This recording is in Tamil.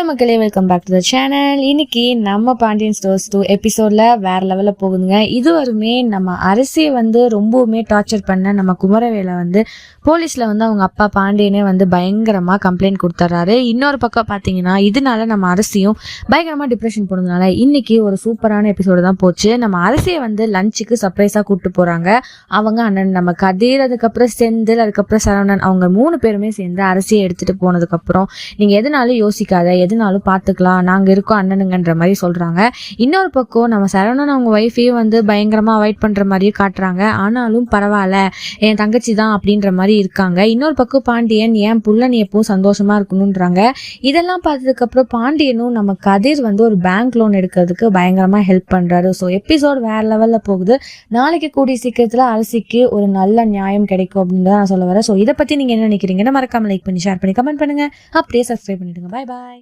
மக்களே, welcome back to the channel. இன்னைக்கு நம்ம பாண்டியன் ஸ்டோர்ஸ் 2 எபிசோட்ல வேற லெவலில் போகுதுங்க. இதுவரையுமே நம்ம அரசியை ரொம்பவுமே டார்ச்சர் பண்ண நம்ம குமரவேலை போலீஸ்ல அவங்க அப்பா பாண்டியனே பயங்கரமா கம்ப்ளைண்ட் கொடுத்துட்றாரு. இன்னொரு பக்கம் பார்த்தீங்கன்னா இதனால நம்ம அரசியும் பயங்கரமா டிப்ரெஷன் போனதுனால இன்னைக்கு ஒரு சூப்பரான எபிசோடு தான் போச்சு. நம்ம அரசியை லஞ்சுக்கு சர்ப்ரைஸா கூப்பிட்டு போறாங்க. அவங்க அண்ணன் நம்ம கதிர், அதுக்கப்புறம் செந்தில், அதுக்கப்புறம் சரவணன், அவங்க 3 பேருமே சேர்ந்து அரசியை எடுத்துட்டு போனதுக்கப்புறம் நீங்க எதனாலும் யோசிக்காத, எதுனாலும் பார்த்துக்கலாம், நாங்கள் இருக்கோம் அண்ணனுங்கன்ற மாதிரி சொல்கிறாங்க. இன்னொரு பக்கம் நம்ம சரவணன் அவங்க ஒய்ஃபையும் பயங்கரமாக அவாய்ட் பண்ணுற மாதிரியும் காட்டுறாங்க. ஆனாலும் பரவாயில்ல, என் தங்கச்சி தான் அப்படின்ற மாதிரி இருக்காங்க. இன்னொரு பக்கம் பாண்டியன், என் புள்ள நீ எப்பவும் சந்தோஷமாக இருக்கணுன்றாங்க. இதெல்லாம் பார்த்ததுக்கப்புறம் பாண்டியனும் நம்ம கதிர் ஒரு பேங்க் லோன் எடுக்கிறதுக்கு பயங்கரமாக ஹெல்ப் பண்ணுறாரு. ஸோ எபிசோட் வேறு லெவலில் போகுது. நாளைக்கு கூடிய சீக்கிரத்தில் அரசிக்கு ஒரு நல்ல நியாயம் கிடைக்கும் அப்படின்னு தான் நான் சொல்ல வரேன். ஸோ இதை பற்றி நீங்கள் என்ன நினைக்கிறீங்கன்னு மறக்காமல் லைக் பண்ணி, ஷேர் பண்ணி, கமெண்ட் பண்ணுங்கள். அப்படியே சப்ஸ்கிரைப் பண்ணிவிடுங்க. பாய் பாய்.